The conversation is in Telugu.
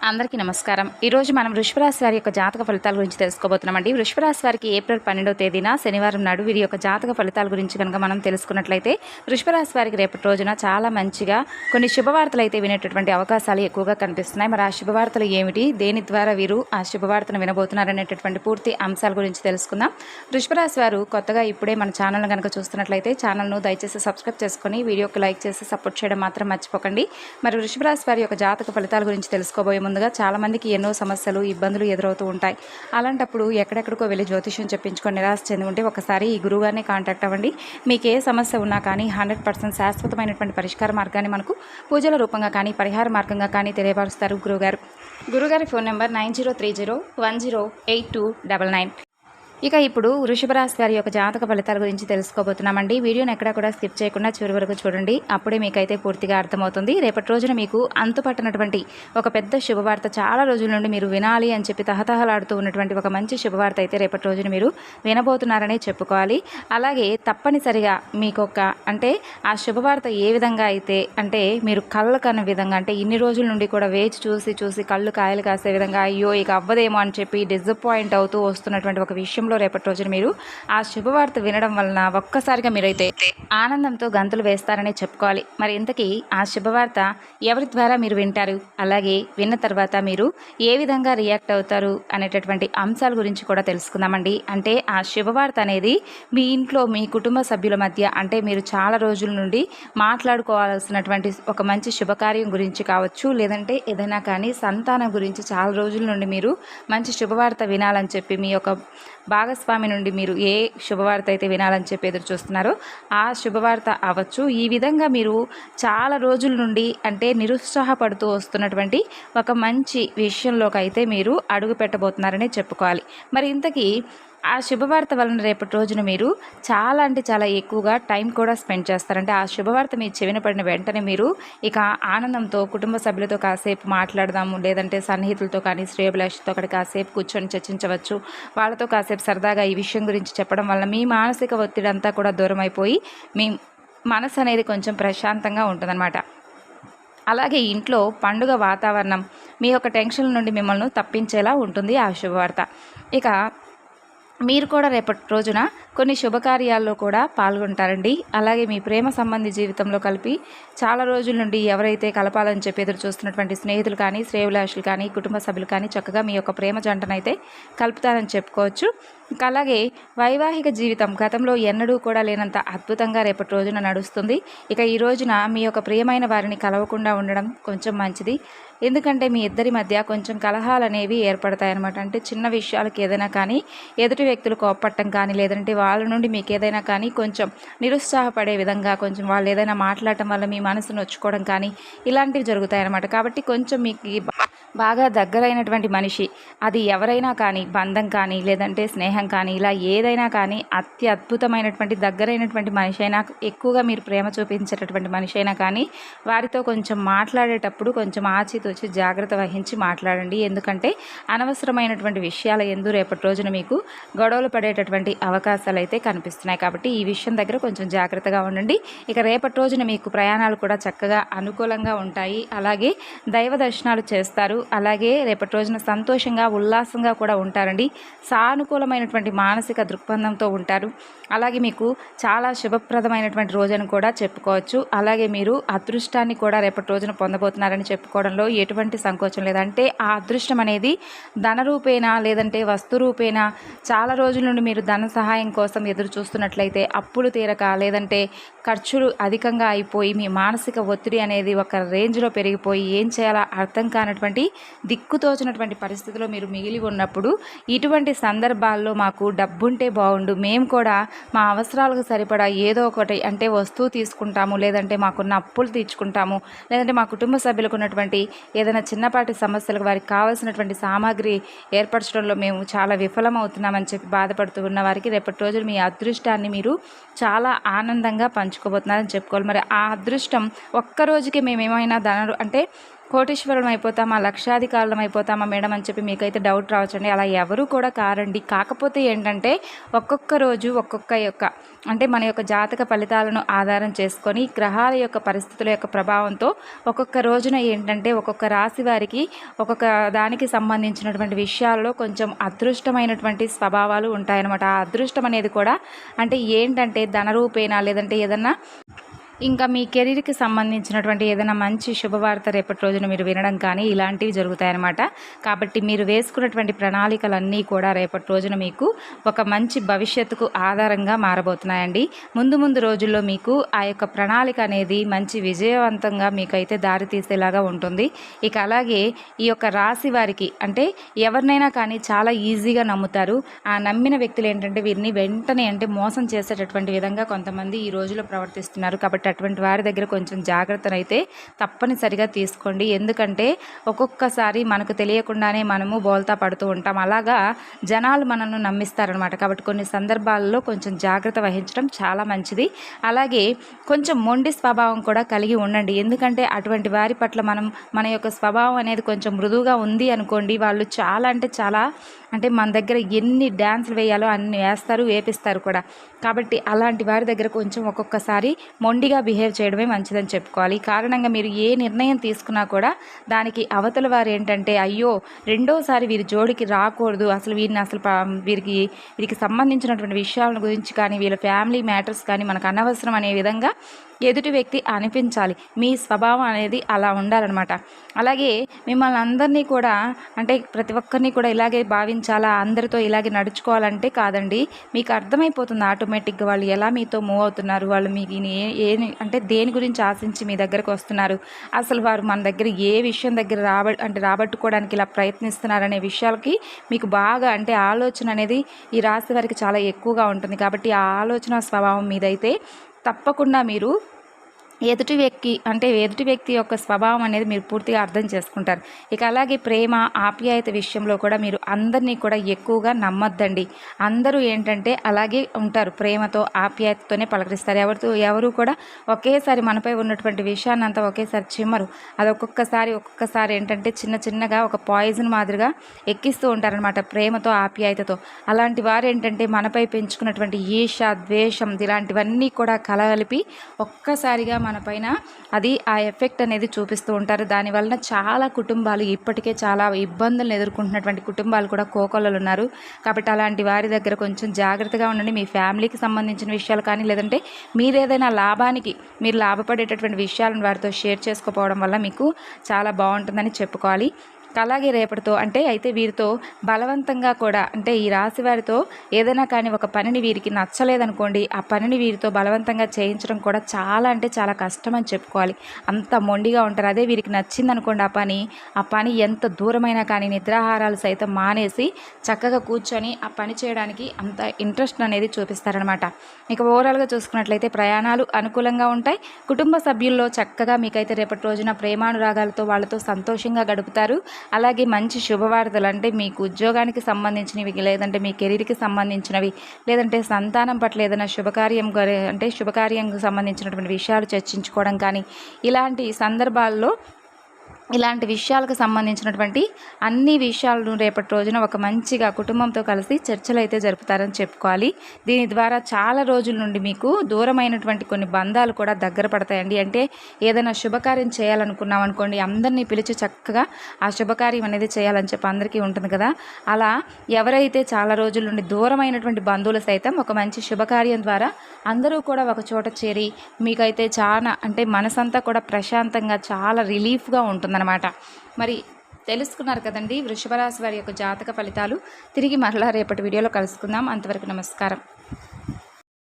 అందరికీ నమస్కారం. ఈరోజు మనం వృషభ రాశి వారి యొక్క జాతక ఫలితాల గురించి తెలుసుకోబోతున్నామండి. వృషభ రాశి వారికి ఏప్రిల్ 12వ తేదీన శనివారం నాడు వీరి యొక్క జాతక ఫలితాల గురించి కనుక మనం తెలుసుకున్నట్లయితే వృషభ రాశి వారికి రేపటి రోజున చాలా మంచిగా కొన్ని శుభవార్తలు అయితే వినేటటువంటి అవకాశాలు ఎక్కువగా కనిపిస్తున్నాయి. మరి ఆ శుభవార్తలు ఏమిటి, దేని ద్వారా వీరు ఆ శుభవార్తను వినబోతున్నారనేటటువంటి పూర్తి అంశాల గురించి తెలుసుకుందాం. వృషభ రాశి వారు కొత్తగా ఇప్పుడే మన ఛానల్ను కనుక చూస్తున్నట్లయితే ఛానల్ను దయచేసి సబ్స్క్రైబ్ చేసుకొని వీడియోకి లైక్ చేసి సపోర్ట్ చేయడం మాత్రం మర్చిపోకండి. మరి వృషభ రాశి వారి యొక్క జాతక ఫలితాల గురించి తెలుసుకోబోయే ముందుగా చాలామందికి ఎన్నో సమస్యలు ఇబ్బందులు ఎదురవుతూ ఉంటాయి. అలాంటప్పుడు ఎక్కడెక్కడికో వెళ్ళి జ్యోతిష్యం చెప్పించుకొని నిరాశ చెంది ఉంటే ఒకసారి ఈ గురువుగారిని కాంటాక్ట్ అవ్వండి. మీకు ఏ సమస్య ఉన్నా కానీ 100% శాశ్వతమైనటువంటి పరిష్కార మార్గాన్ని మనకు పూజల రూపంగా కానీ పరిహార మార్గంగా కానీ తెలియపరుస్తారు గురువుగారు. గురుగారి ఫోన్ నెంబర్ 9030108299. ఇక ఇప్పుడు వృషభ రాశి వారి యొక్క జాతక ఫలితాల గురించి తెలుసుకోబోతున్నామండి. వీడియోని ఎక్కడా కూడా స్కిప్ చేయకుండా చివరి వరకు చూడండి. అప్పుడే మీకైతే పూర్తిగా అర్థమవుతుంది. రేపటి రోజున మీకు అంతుపట్టనటువంటి ఒక పెద్ద శుభవార్త, చాలా రోజుల నుండి మీరు వినాలి అని చెప్పి తహతహలాడుతూ ఉన్నటువంటి ఒక మంచి శుభవార్త అయితే రేపటి రోజున మీరు వినబోతున్నారనే చెప్పుకోవాలి. అలాగే తప్పనిసరిగా మీకు అంటే ఆ శుభవార్త ఏ విధంగా అయితే అంటే మీరు కళ్ళు కన్న విధంగా, అంటే ఇన్ని రోజుల నుండి కూడా వేచి చూసి కళ్ళు కాయలు కాసే విధంగా అయ్యో ఇక అవ్వదేమో అని చెప్పి డిసప్పాయింట్ అవుతూ వస్తున్నటువంటి ఒక విషయం రేపటి రోజున మీరు ఆ శుభవార్త వినడం వలన ఒక్కసారిగా మీరైతే ఆనందంతో గంతులు వేస్తారనే చెప్పుకోవాలి. మరి ఇంతకీ ఆ శుభవార్త ఎవరి ద్వారా మీరు వింటారు, అలాగే విన్న తర్వాత మీరు ఏ విధంగా రియాక్ట్ అవుతారు అనేటటువంటి అంశాల గురించి కూడా తెలుసుకుందామండి. అంటే ఆ శుభవార్త అనేది మీ ఇంట్లో మీ కుటుంబ సభ్యుల మధ్య, అంటే మీరు చాలా రోజుల నుండి మాట్లాడుకోవాల్సినటువంటి ఒక మంచి శుభకార్యం గురించి కావచ్చు, లేదంటే ఏదైనా కానీ సంతానం గురించి చాలా రోజుల నుండి మీరు మంచి శుభవార్త వినాలని చెప్పి మీ యొక్క భాగస్వామి నుండి మీరు ఏ శుభవార్త అయితే వినాలని చెప్పి ఎదురు చూస్తున్నారో ఆ శుభవార్త అవ్వచ్చు. ఈ విధంగా మీరు చాలా రోజుల నుండి అంటే నిరుత్సాహపడుతూ వస్తున్నటువంటి ఒక మంచి విషయంలోకి అయితే మీరు అడుగు పెట్టబోతున్నారనే చెప్పుకోవాలి. మరి ఇంతకీ ఆ శుభవార్త వలన రేపటి రోజున మీరు చాలా అంటే చాలా ఎక్కువగా టైం కూడా స్పెండ్ చేస్తారంటే ఆ శుభవార్త మీ చెవిన పడిన వెంటనే మీరు ఇక ఆనందంతో కుటుంబ సభ్యులతో కాసేపు మాట్లాడదాము, లేదంటే సన్నిహితులతో కానీ శ్రేయభిలాషితో అక్కడ కాసేపు కూర్చొని చర్చించవచ్చు. వాళ్ళతో కాసేపు సరదాగా ఈ విషయం గురించి చెప్పడం వల్ల మీ మానసిక ఒత్తిడి అంతా కూడా దూరం అయిపోయి మీ మనసు అనేది కొంచెం ప్రశాంతంగా ఉంటుందన్నమాట. అలాగే ఇంట్లో పండుగ వాతావరణం మీ యొక్క టెన్షన్ నుండి మిమ్మల్ని తప్పించేలా ఉంటుంది ఆ శుభవార్త. ఇక మీరు కూడా రేపటి రోజున కొన్ని శుభకార్యాల్లో కూడా పాల్గొంటారండి. అలాగే మీ ప్రేమ సంబంధి జీవితంలో కలిపి చాలా రోజుల నుండి ఎవరైతే కలపాలని చెప్పి ఎదురు చూస్తున్నటువంటి స్నేహితులు కానీ శ్రేయభిలాషులు కానీ కుటుంబ సభ్యులు కానీ చక్కగా మీ యొక్క ప్రేమ జంటనైతే కలుపుతారని చెప్పుకోవచ్చు. ఇంకా అలాగే వైవాహిక జీవితం గతంలో ఎన్నడూ కూడా లేనంత అద్భుతంగా రేపటి రోజున నడుస్తుంది. ఇక ఈ రోజున మీ యొక్క ప్రియమైన వారిని కలవకుండా ఉండడం కొంచెం మంచిది. ఎందుకంటే మీ ఇద్దరి మధ్య కొంచెం కలహాలు అనేవి ఏర్పడతాయన్నమాట. అంటే చిన్న విషయాలకు ఏదైనా కానీ ఎదుటి వ్యక్తులు కోప్పట్టడం కానీ, లేదంటే వాళ్ళ నుండి మీకు ఏదైనా కానీ కొంచెం నిరుత్సాహపడే విధంగా కొంచెం వాళ్ళు ఏదైనా మాట్లాడటం వల్ల మీ మనసు నొచ్చుకోవడం కానీ ఇలాంటివి జరుగుతాయన్నమాట. కాబట్టి కొంచెం మీకు బాగా దగ్గరైనటువంటి మనిషి, అది ఎవరైనా కానీ బంధం కానీ లేదంటే స్నేహం కానీ ఇలా ఏదైనా కానీ అద్భుతమైనటువంటి దగ్గరైనటువంటి మనిషి అయినా, ఎక్కువగా మీరు ప్రేమ చూపించేటటువంటి మనిషి అయినా కానీ వారితో కొంచెం మాట్లాడేటప్పుడు కొంచెం ఆచితూచి జాగ్రత్త వహించి మాట్లాడండి. ఎందుకంటే అనవసరమైనటువంటి విషయాల యందు రేపటి రోజున మీకు గొడవలు పడేటటువంటి అవకాశాలు అయితే కనిపిస్తున్నాయి. కాబట్టి ఈ విషయం దగ్గర కొంచెం జాగ్రత్తగా ఉండండి. ఇక రేపటి రోజున మీకు ప్రయాణాలు కూడా చక్కగా అనుకూలంగా ఉంటాయి. అలాగే దైవ దర్శనాలు చేస్తారు. అలాగే రేపటి రోజున సంతోషంగా ఉల్లాసంగా కూడా ఉంటారండి. సానుకూలమైనటువంటి మానసిక దృక్పథంతో ఉంటారు. అలాగే మీకు చాలా శుభప్రదమైనటువంటి రోజును కూడా చెప్పుకోవచ్చు. అలాగే మీరు అదృష్టాన్ని కూడా రేపటి రోజున పొందబోతున్నారని చెప్పుకోవడంలో ఎటువంటి సంకోచం లేదంటే ఆ అదృష్టం అనేది ధన రూపేణా లేదంటే వస్తు రూపేణా చాలా రోజుల నుండి మీరు ధన సహాయం కోసం ఎదురు చూస్తున్నట్లయితే అప్పులు తీరక లేదంటే ఖర్చులు అధికంగా అయిపోయి మీ మానసిక ఒత్తిడి అనేది ఒక రేంజ్లో పెరిగిపోయి ఏం చేయాలో అర్థం కానటువంటి దిక్కుతోచినటువంటి పరిస్థితిలో మీరు మిగిలి ఉన్నప్పుడు ఇటువంటి సందర్భాల్లో మాకు డబ్బుంటే బాగుండు, మేము కూడా మా అవసరాలకు సరిపడా ఏదో ఒకటి అంటే వస్తువు తీసుకుంటాము, లేదంటే మాకున్న అప్పులు తీర్చుకుంటాము, లేదంటే మా కుటుంబ సభ్యులకు ఉన్నటువంటి ఏదైనా చిన్నపాటి సమస్యలకు వారికి కావాల్సినటువంటి సామాగ్రి ఏర్పరచడంలో మేము చాలా విఫలమవుతున్నామని చెప్పి బాధపడుతూ ఉన్న వారికి రేపటి రోజున మీ అదృష్టాన్ని మీరు చాలా ఆనందంగా పంచుకోబోతున్నారని చెప్పుకోవాలి. మరి ఆ అదృష్టం ఒక్కరోజుకి మేమేమైనా అంటే కోటీశ్వరులం అయిపోతామా, లక్షాధికారులం అయిపోతామా మేడం అని చెప్పి మీకైతే డౌట్ రావచ్చండి. అలా ఎవరు కూడా కారండి. కాకపోతే ఏంటంటే ఒక్కొక్క రోజు ఒక్కొక్క అంటే మన యొక్క జాతక ఫలితాలను ఆధారం చేసుకొని గ్రహాల యొక్క పరిస్థితుల యొక్క ప్రభావంతో ఒక్కొక్క రోజున ఏంటంటే ఒక్కొక్క రాశి వారికి ఒక్కొక్క దానికి సంబంధించినటువంటి విషయాల్లో కొంచెం అదృష్టమైనటువంటి స్వభావాలు ఉంటాయన్నమాట. ఆ అదృష్టం అనేది కూడా అంటే ఏంటంటే ధన రూపేణా, లేదంటే ఏదన్నా ఇంకా మీ కెరీర్కి సంబంధించినటువంటి ఏదైనా మంచి శుభవార్త రేపటి రోజున మీరు వినడం కానీ ఇలాంటివి జరుగుతాయన్నమాట. కాబట్టి మీరు వేసుకున్నటువంటి ప్రణాళికలన్నీ కూడా రేపటి రోజున మీకు ఒక మంచి భవిష్యత్తుకు ఆధారంగా మారబోతున్నాయండి. ముందు రోజుల్లో మీకు ఆ యొక్క ప్రణాళిక అనేది మంచి విజయవంతంగా మీకైతే దారి తీసేలాగా ఉంటుంది. ఇక అలాగే ఈ యొక్క రాశి వారికి అంటే ఎవరినైనా కానీ చాలా ఈజీగా నమ్ముతారు. ఆ నమ్మిన వ్యక్తులు ఏంటంటే వీరిని వెంటనే అంటే మోసం చేసేటటువంటి విధంగా కొంతమంది ఈ రోజులో ప్రవర్తిస్తున్నారు. కాబట్టి అటువంటి వారి దగ్గర కొంచెం జాగ్రత్తనైతే తప్పనిసరిగా తీసుకోండి. ఎందుకంటే ఒక్కొక్కసారి మనకు తెలియకుండానే మనము బోల్తా పడుతూ ఉంటాం. అలాగా జనాలు మనల్ని నమ్మిస్తారనమాట. కాబట్టి కొన్ని సందర్భాల్లో కొంచెం జాగ్రత్త వహించడం చాలా మంచిది. అలాగే కొంచెం మొండి స్వభావం కూడా కలిగి ఉండండి. ఎందుకంటే అటువంటి వారి పట్ల మన యొక్క స్వభావం అనేది కొంచెం మృదువుగా ఉంది అనుకోండి, వాళ్ళు చాలా అంటే చాలా అంటే మన దగ్గర ఎన్ని డ్యాన్సులు వేయాలో అన్ని వేస్తారు, వేపిస్తారు కూడా. కాబట్టి అలాంటి వారి దగ్గర కొంచెం ఒక్కొక్కసారి మొండిగా బిహేవ్ చేయడమే మంచిదని చెప్పుకోవాలి. కారణంగా మీరు ఏ నిర్ణయం తీసుకున్నా కూడా దానికి అవతల వారు ఏంటంటే అయ్యో రెండోసారి వీరి జోడికి రాకూడదు, అసలు వీరికి సంబంధించినటువంటి విషయాల గురించి కానీ వీళ్ళ ఫ్యామిలీ మ్యాటర్స్ కానీ మనకు అనవసరం అనే విధంగా ఎదుటి వ్యక్తి అనిపించాలి. మీ స్వభావం అనేది అలా ఉండాలన్నమాట. అలాగే మిమ్మల్ని అందరినీ కూడా అంటే ప్రతి ఒక్కరిని కూడా ఇలాగే భావించాలా, అందరితో ఇలాగే నడుచుకోవాలంటే కాదండి. మీకు అర్థమైపోతుంది ఆటోమేటిక్గా వాళ్ళు ఎలా మీతో మూవ్ అవుతున్నారు, వాళ్ళు మీకు అంటే దేని గురించి ఆశించి మీ దగ్గరకు వస్తున్నారు, అసలు వారు మన దగ్గర ఏ విషయం దగ్గర రాబట్టుకోవడానికి ఇలా ప్రయత్నిస్తున్నారనే విషయాలకి మీకు బాగా అంటే ఆలోచన అనేది ఈ రాశి వారికి చాలా ఎక్కువగా ఉంటుంది. కాబట్టి ఆ ఆలోచన స్వభావం మీదైతే తప్పకుండా మీరు ఎదుటి వ్యక్తి యొక్క స్వభావం అనేది మీరు పూర్తిగా అర్థం చేసుకుంటారు. ఇక అలాగే ప్రేమ ఆప్యాయత విషయంలో కూడా మీరు అందరినీ కూడా ఎక్కువగా నమ్మొద్దండి. అందరూ ఏంటంటే అలాగే ఉంటారు, ప్రేమతో ఆప్యాయతతోనే పలకరిస్తారు. ఎవరు కూడా ఒకేసారి మనపై ఉన్నటువంటి విషయాన్ని అంతా ఒకేసారి చిమ్మరు. అది ఒక్కొక్కసారి ఏంటంటే చిన్నగా ఒక పాయిజన్ మాదిరిగా ఎక్కిస్తూ ఉంటారనమాట ప్రేమతో ఆప్యాయతతో. అలాంటి వారు ఏంటంటే మనపై పెంచుకున్నటువంటి ఈర్ష, ద్వేషం ఇలాంటివన్నీ కూడా కలగలిపి ఒక్కసారిగా మన పైన అది ఆ ఎఫెక్ట్ అనేది చూపిస్తూ ఉంటారు. దానివలన చాలా కుటుంబాలు ఇప్పటికే చాలా ఇబ్బందులను ఎదుర్కొంటున్నటువంటి కుటుంబాలు కూడా కోకొల్లలు ఉన్నారు. కాబట్టి అలాంటి వారి దగ్గర కొంచెం జాగ్రత్తగా ఉండండి. మీ ఫ్యామిలీకి సంబంధించిన విషయాలు కానీ లేదంటే మీరు ఏదైనా మీరు లాభపడేటటువంటి విషయాలను వారితో షేర్ చేసుకోకపోవడం వల్ల మీకు చాలా బాగుంటుందని చెప్పుకోవాలి. అలాగే రేపటితో అయితే వీరితో బలవంతంగా కూడా అంటే ఈ రాశి వారితో ఏదైనా కానీ ఒక పనిని వీరికి నచ్చలేదనుకోండి, ఆ పనిని వీరితో బలవంతంగా చేయించడం కూడా చాలా అంటే చాలా కష్టం అని చెప్పుకోవాలి. అంత మొండిగా ఉంటారు. అదే వీరికి నచ్చిందనుకోండి ఆ పని ఎంత దూరమైనా కానీ నిద్రాహారాలు సైతం మానేసి చక్కగా కూర్చొని ఆ పని చేయడానికి అంత ఇంట్రెస్ట్ అనేది చూపిస్తారనమాట. ఇక ఓవరాల్గా చూసుకున్నట్లయితే ప్రయాణాలు అనుకూలంగా ఉంటాయి. కుటుంబ సభ్యుల్లో చక్కగా మీకైతే రేపటి రోజున ప్రేమానురాగాలతో వాళ్ళతో సంతోషంగా గడుపుతారు. అలాగే మంచి శుభవార్తలు అంటే మీకు ఉద్యోగానికి సంబంధించినవి, లేదంటే మీ కెరీర్కి సంబంధించినవి, లేదంటే సంతానం పట్ల ఏదైనా శుభకార్యంకు సంబంధించినటువంటి విషయాలు చర్చించుకోవడం కానీ ఇలాంటి సందర్భాల్లో ఇలాంటి విషయాలకు సంబంధించినటువంటి అన్ని విషయాలను రేపటి రోజున ఒక మంచిగా కుటుంబంతో కలిసి చర్చలు అయితే జరుపుతారని చెప్పుకోవాలి. దీని ద్వారా చాలా రోజుల నుండి మీకు దూరమైనటువంటి కొన్ని బంధాలు కూడా దగ్గర పడతాయండి. అంటే ఏదైనా శుభకార్యం చేయాలనుకున్నాం అనుకోండి, అందరినీ పిలిచి చక్కగా ఆ శుభకార్యం అనేది చేయాలని చెప్పి అందరికీ ఉంటుంది కదా. అలా ఎవరైతే చాలా రోజుల నుండి దూరమైనటువంటి బంధువులు సైతం ఒక మంచి శుభకార్యం ద్వారా అందరూ కూడా ఒక చోట చేరి మీకైతే చాలా అంటే మనసంతా కూడా ప్రశాంతంగా చాలా రిలీఫ్గా ఉంటుందన్నమాట. మరి తెలుసుకున్నారు కదండి వృషభ రాశి వారి యొక్క జాతక ఫలితాలు. తిరిగి మరలా రేపటి వీడియోలో కలుసుకుందాం. అంతవరకు నమస్కారం.